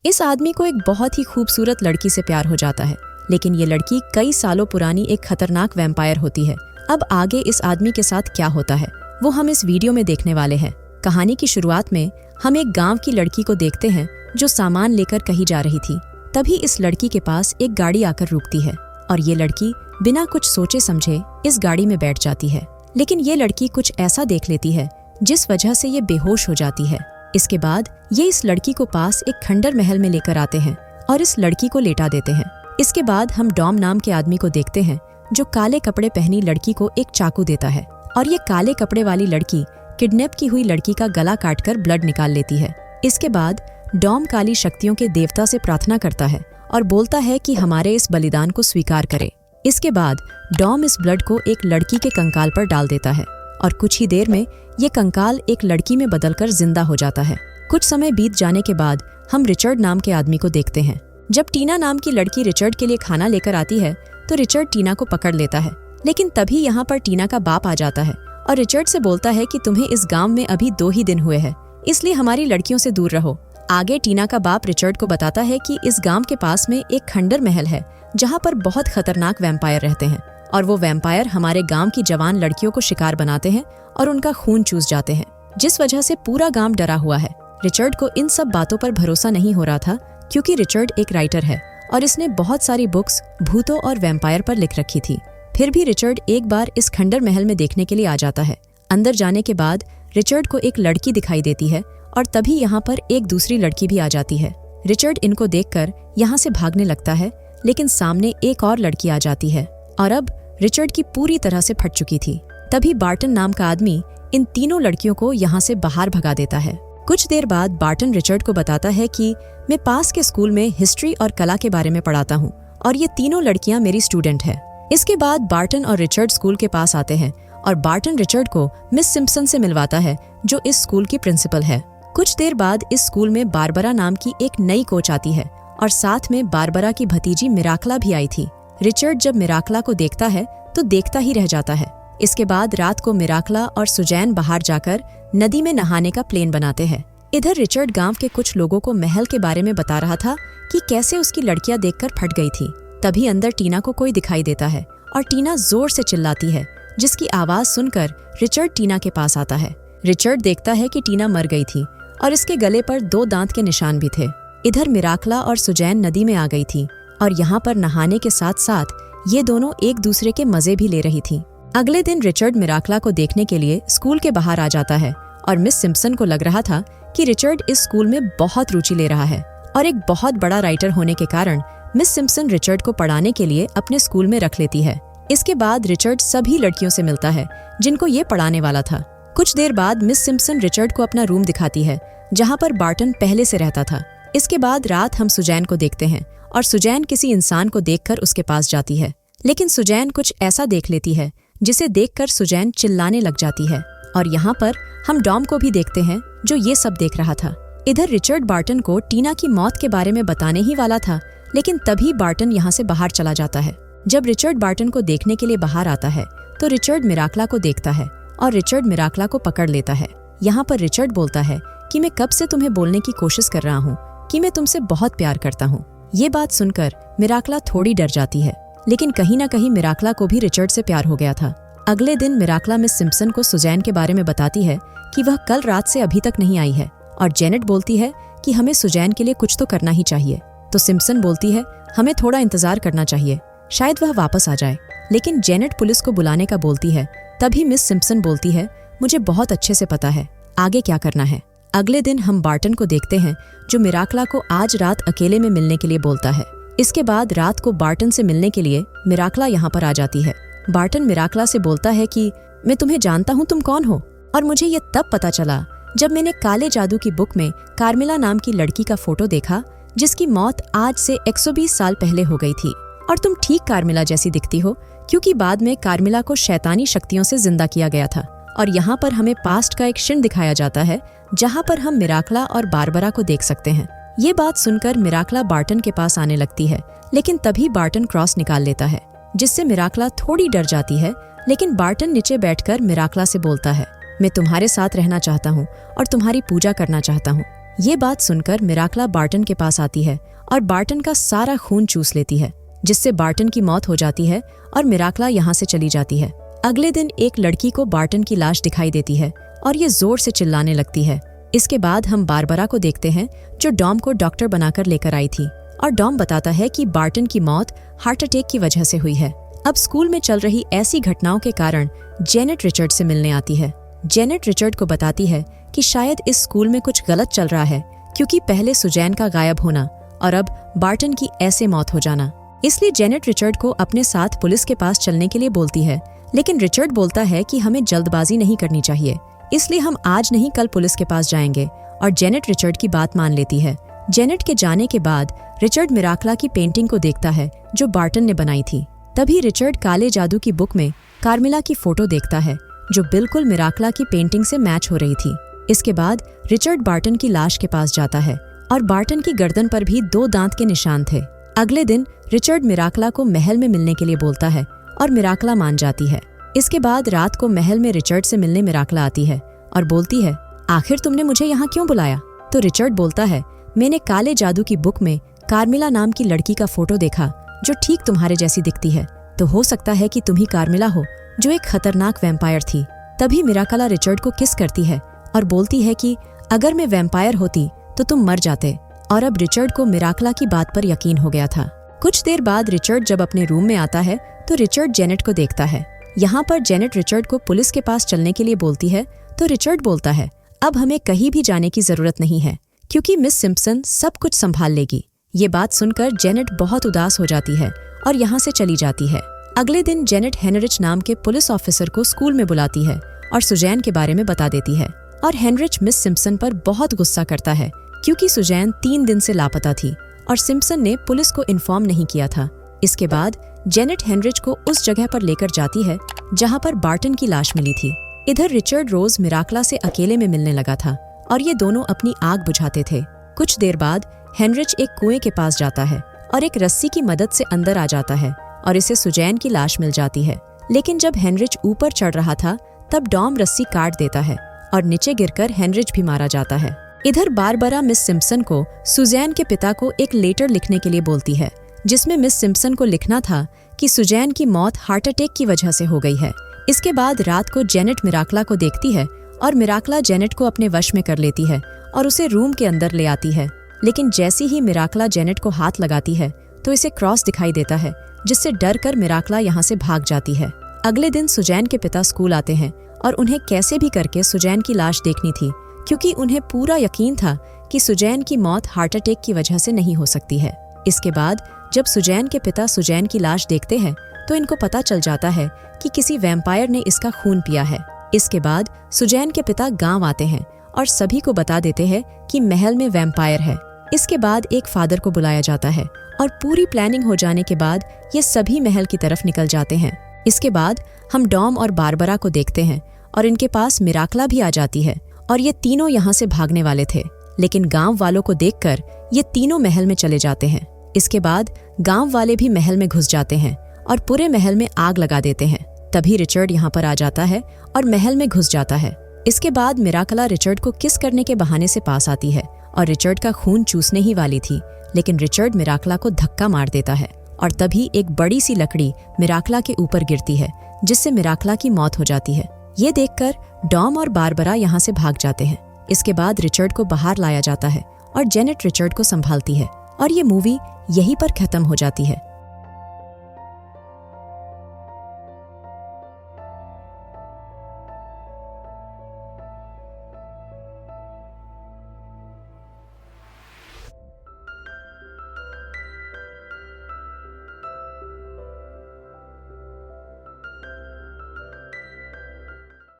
इस आदमी को एक बहुत ही खूबसूरत लड़की से प्यार हो जाता है, लेकिन ये लड़की कई सालों पुरानी एक खतरनाक वैम्पायर होती है। अब आगे इस आदमी के साथ क्या होता है वो हम इस वीडियो में देखने वाले हैं। कहानी की शुरुआत में हम एक गांव की लड़की को देखते हैं जो सामान लेकर कहीं जा रही थी। तभी इस लड़की के पास एक गाड़ी आकर रुकती है और ये लड़की बिना कुछ सोचे समझे इस गाड़ी में बैठ जाती है। लेकिन ये लड़की कुछ ऐसा देख लेती है जिस वजह से ये बेहोश हो जाती है। इसके बाद ये इस लड़की को पास एक खंडर महल में लेकर आते हैं और इस लड़की को लेटा देते हैं। इसके बाद हम डॉम नाम के आदमी को देखते हैं जो काले कपड़े पहनी लड़की को एक चाकू देता है और ये काले कपड़े वाली लड़की किडनैप की हुई लड़की का गला काटकर ब्लड निकाल लेती है। इसके बाद डॉम काली शक्तियों के देवता से प्रार्थना करता है और बोलता है कि हमारे इस बलिदान को स्वीकार करे। इसके बाद डॉम इस ब्लड को एक लड़की के कंकाल पर डाल देता है और कुछ ही देर में ये कंकाल एक लड़की में बदलकर जिंदा हो जाता है। कुछ समय बीत जाने के बाद हम रिचर्ड नाम के आदमी को देखते हैं। जब टीना नाम की लड़की रिचर्ड के लिए खाना लेकर आती है तो रिचर्ड टीना को पकड़ लेता है, लेकिन तभी यहाँ पर टीना का बाप आ जाता है और रिचर्ड से बोलता है कि तुम्हें इस गांव में अभी 2 ही दिन हुए हैं, इसलिए हमारी लड़कियों से दूर रहो। आगे टीना का बाप रिचर्ड को बताता है कि इस गांव के पास में एक खंडर महल है जहाँ पर बहुत खतरनाक वैम्पायर रहते हैं और वो वैम्पायर हमारे गांव की जवान लड़कियों को शिकार बनाते हैं और उनका खून चूस जाते हैं, जिस वजह से पूरा गांव डरा हुआ है। रिचर्ड को इन सब बातों पर भरोसा नहीं हो रहा था क्योंकि रिचर्ड एक राइटर है और इसने बहुत सारी बुक्स भूतों और वैम्पायर पर लिख रखी थी। फिर भी रिचर्ड एक बार इस खंडर महल में देखने के लिए आ जाता है। अंदर जाने के बाद रिचर्ड को एक लड़की दिखाई देती है और तभी यहाँ पर एक दूसरी लड़की भी आ जाती है। रिचर्ड इनको देखकर यहाँ से भागने लगता है, लेकिन सामने एक और लड़की आ जाती है और अब रिचर्ड की पूरी तरह से फट चुकी थी। तभी बार्टन नाम का आदमी इन तीनों लड़कियों को यहाँ से बाहर भगा देता है। कुछ देर बाद बार्टन रिचर्ड को बताता है कि मैं पास के स्कूल में हिस्ट्री और कला के बारे में पढ़ाता हूँ और ये तीनों लड़कियां मेरी स्टूडेंट है। इसके बाद बार्टन और रिचर्ड स्कूल के पास आते हैं और बार्टन रिचर्ड को मिस सिम्पसन से मिलवाता है जो इस स्कूल की प्रिंसिपल है। कुछ देर बाद इस स्कूल में बारबरा नाम की एक नई कोच आती है और साथ में बारबरा की भतीजी मिराकला भी आई थी। रिचर्ड जब मिराकला को देखता है तो देखता ही रह जाता है। इसके बाद रात को मिराकला और सुजैन बाहर जाकर नदी में नहाने का प्लान बनाते हैं। इधर रिचर्ड गांव के कुछ लोगों को महल के बारे में बता रहा था कि कैसे उसकी लड़कियां देखकर फट गई थी। तभी अंदर टीना को कोई दिखाई देता है और टीना जोर से चिल्लाती है, जिसकी आवाज सुनकर रिचर्ड टीना के पास आता है। रिचर्ड देखता है कि टीना मर गई थी और इसके गले पर 2 दांत के निशान भी थे। इधर मिराकला और सुजैन नदी में आ गई थी और यहाँ पर नहाने के साथ साथ ये दोनों एक दूसरे के मजे भी ले रही थी। अगले दिन रिचर्ड मिराकला को देखने के लिए स्कूल के बाहर आ जाता है और मिस सिम्पसन को लग रहा था कि रिचर्ड इस स्कूल में बहुत रुचि ले रहा है और एक बहुत बड़ा राइटर होने के कारण मिस सिम्पसन रिचर्ड को पढ़ाने के लिए अपने स्कूल में रख लेती है। इसके बाद रिचर्ड सभी लड़कियों से मिलता है जिनको ये पढ़ाने वाला था। कुछ देर बाद मिस सिम्पसन रिचर्ड को अपना रूम दिखाती है जहाँ पर बार्टन पहले से रहता था। इसके बाद रात हम सुजैन को देखते हैं और सुजैन किसी इंसान को देखकर उसके पास जाती है, लेकिन सुजैन कुछ ऐसा देख लेती है जिसे देखकर सुजैन चिल्लाने लग जाती है और यहाँ पर हम डॉम को भी देखते हैं जो ये सब देख रहा था। इधर रिचर्ड बार्टन को टीना की मौत के बारे में बताने ही वाला था, लेकिन तभी बार्टन यहाँ से बाहर चला जाता है। जब रिचर्ड बार्टन को देखने के लिए बाहर आता है तो रिचर्ड मिराकला को देखता है और रिचर्ड मिराकला को पकड़ लेता है। यहाँ पर रिचर्ड बोलता है कि मैं कब से तुम्हें बोलने की कोशिश कर रहा हूँ कि मैं तुमसे बहुत प्यार करता हूँ। ये बात सुनकर मिराकला थोड़ी डर जाती है, लेकिन कहीं ना कहीं मिराकला को भी रिचर्ड से प्यार हो गया था। अगले दिन मिराकला मिस सिम्पसन को सुजैन के बारे में बताती है कि वह कल रात से अभी तक नहीं आई है और जेनेट बोलती है कि हमें सुजैन के लिए कुछ तो करना ही चाहिए। तो सिम्पसन बोलती है हमें थोड़ा इंतजार करना चाहिए, शायद वह वापस आ जाए। लेकिन जेनेट पुलिस को बुलाने का बोलती है। तभी मिस सिम्पसन बोलती है मुझे बहुत अच्छे से पता है आगे क्या करना है। अगले दिन हम बार्टन को देखते हैं जो मिराकला को आज रात अकेले में मिलने के लिए बोलता है। इसके बाद रात को बार्टन से मिलने के लिए मिराकला यहाँ पर आ जाती है। बार्टन मिराकला से बोलता है कि मैं तुम्हें जानता हूँ, तुम कौन हो, और मुझे ये तब पता चला जब मैंने काले जादू की बुक में कार्मिला नाम की लड़की का फोटो देखा जिसकी मौत आज से 120 साल पहले हो गई थी और तुम ठीक कार्मिला जैसी दिखती हो क्योंकि बाद में कार्मिला को शैतानी शक्तियों से जिंदा किया गया था। और यहाँ पर हमें पास्ट का एक क्षण दिखाया जाता है जहाँ पर हम मिराकला और बारबरा को देख सकते हैं। ये बात सुनकर मिराकला बार्टन के पास आने लगती है, लेकिन तभी बार्टन क्रॉस निकाल लेता है जिससे मिराकला थोड़ी डर जाती है। लेकिन बार्टन नीचे बैठकर मिराकला से बोलता है मैं तुम्हारे साथ रहना चाहता हूँ और तुम्हारी पूजा करना चाहता हूँ। ये बात सुनकर मिराकला बार्टन के पास आती है और बार्टन का सारा खून चूस लेती है, जिससे बार्टन की मौत हो जाती है और मिराकला यहाँ से चली जाती है। अगले दिन एक लड़की को बार्टन की लाश दिखाई देती है और ये जोर से चिल्लाने लगती है। इसके बाद हम बारबरा को देखते हैं, जो डॉम को डॉक्टर बनाकर लेकर आई थी, और डॉम बताता है कि बार्टन की मौत हार्ट अटैक की वजह से हुई है। अब स्कूल में चल रही ऐसी घटनाओं के कारण जेनेट रिचर्ड से मिलने आती है। जेनेट रिचर्ड को बताती है कि शायद इस स्कूल में कुछ गलत चल रहा है, क्योंकि पहले सुजैन का गायब होना और अब बार्टन की ऐसे मौत हो जाना। इसलिए जेनेट रिचर्ड को अपने साथ पुलिस के पास चलने के लिए बोलती है, लेकिन रिचर्ड बोलता है कि हमें जल्दबाजी नहीं करनी चाहिए, इसलिए हम आज नहीं कल पुलिस के पास जाएंगे, और जेनेट रिचर्ड की बात मान लेती है। जेनेट के जाने के बाद रिचर्ड मिराकला की पेंटिंग को देखता है जो बार्टन ने बनाई थी। तभी रिचर्ड काले जादू की बुक में कार्मिला की फोटो देखता है, जो बिल्कुल मिराकला की पेंटिंग से मैच हो रही थी। इसके बाद रिचर्ड बार्टन की लाश के पास जाता है और बार्टन की गर्दन पर भी 2 दांत के निशान थे। अगले दिन रिचर्ड मिराकला को महल में मिलने के लिए बोलता है और मिराकला मान जाती है। इसके बाद रात को महल में रिचर्ड से मिलने मिराकला आती है और बोलती है, आखिर तुमने मुझे यहाँ क्यों बुलाया? तो रिचर्ड बोलता है, मैंने काले जादू की बुक में कार्मिला नाम की लड़की का फोटो देखा जो ठीक तुम्हारे जैसी दिखती है, तो हो सकता है कि तुम ही कार्मिला हो जो एक खतरनाक वैम्पायर थी। तभी मिराकला रिचर्ड को किस करती है और बोलती है कि अगर मैं वैम्पायर होती तो तुम मर जाते, और अब रिचर्ड को मिराकला की बात पर यकीन हो गया था। कुछ देर बाद रिचर्ड जब अपने रूम में आता है तो रिचर्ड जेनेट को देखता है। यहाँ पर जेनेट रिचर्ड को पुलिस के पास चलने के लिए बोलती है, तो रिचर्ड बोलता है, अब हमें कहीं भी जाने की जरूरत नहीं है, क्योंकि मिस सिम्पसन सब कुछ संभाल लेगी। ये बात सुनकर जेनेट बहुत उदास हो जाती है और यहाँ से चली जाती है। अगले दिन जेनेट हेनरिच नाम के पुलिस ऑफिसर को स्कूल में बुलाती है और सुजैन के बारे में बता देती है, और हेनरिच मिस सिम्पसन पर बहुत गुस्सा करता है, क्योंकि सुजैन 3 दिन से लापता थी और सिम्पसन ने पुलिस को इन्फॉर्म नहीं किया था। इसके बाद जेनेट हेनरिच को उस जगह पर लेकर जाती है जहाँ पर बार्टन की लाश मिली थी। इधर रिचर्ड रोज मिराकला से अकेले में मिलने लगा था और ये दोनों अपनी आग बुझाते थे। कुछ देर बाद हेनरिच एक कुएं के पास जाता है और एक रस्सी की मदद से अंदर आ जाता है और इसे सुजैन की लाश मिल जाती है। लेकिन जब हेनरिच ऊपर चढ़ रहा था तब डॉम रस्सी काट देता है और नीचे गिरकर हेनरिच भी मारा जाता है। इधर बारबरा मिस सिम्पसन को सुजैन के पिता को एक लेटर लिखने के लिए बोलती है, जिसमें मिस सिम्पसन को लिखना था कि सुजैन की मौत हार्ट अटैक की वजह से हो गई है। इसके बाद रात को जेनेट मिराकला को देखती है और मिराकला जेनेट को अपने वश में कर लेती है और उसे रूम के अंदर ले आती है। लेकिन जैसे ही मिराकला जेनेट को हाथ लगाती है तो इसे क्रॉस दिखाई देता है, जिससे डर कर मिराकला यहाँ से भाग जाती है। अगले दिन सुजैन के पिता स्कूल आते हैं और उन्हें कैसे भी करके सुजैन की लाश देखनी थी, क्योंकि उन्हें पूरा यकीन था कि सुजैन की मौत हार्ट अटैक की वजह से नहीं हो सकती है। इसके बाद जब सुजैन के पिता सुजैन की लाश देखते हैं तो इनको पता चल जाता है कि किसी वैम्पायर ने इसका खून पिया है। इसके बाद सुजैन के पिता गांव आते हैं और सभी को बता देते हैं कि महल में वैम्पायर है। इसके बाद एक फादर को बुलाया जाता है और पूरी प्लानिंग हो जाने के बाद ये सभी महल की तरफ निकल जाते हैं। इसके बाद हम डॉम और बारबरा को देखते हैं और इनके पास मिराकला भी आ जाती है और ये तीनों यहाँ से भागने वाले थे, लेकिन गांव वालों को देखकर ये तीनों महल में चले जाते हैं। इसके बाद गांव वाले भी महल में घुस जाते हैं और पूरे महल में आग लगा देते हैं। तभी रिचर्ड यहाँ पर आ जाता है और महल में घुस जाता है। इसके बाद मिराकला रिचर्ड को किस करने के बहाने से पास आती है और रिचर्ड का खून चूसने ही वाली थी, लेकिन रिचर्ड मिराकला को धक्का मार देता है और तभी एक बड़ी सी लकड़ी मिराकला के ऊपर गिरती है, जिससे मिराकला की मौत हो जाती है। ये देखकर डॉम और बारबरा यहाँ से भाग जाते हैं। इसके बाद रिचर्ड को बाहर लाया जाता है और जेनेट रिचर्ड को संभालती है और ये मूवी यहीं पर खत्म हो जाती है।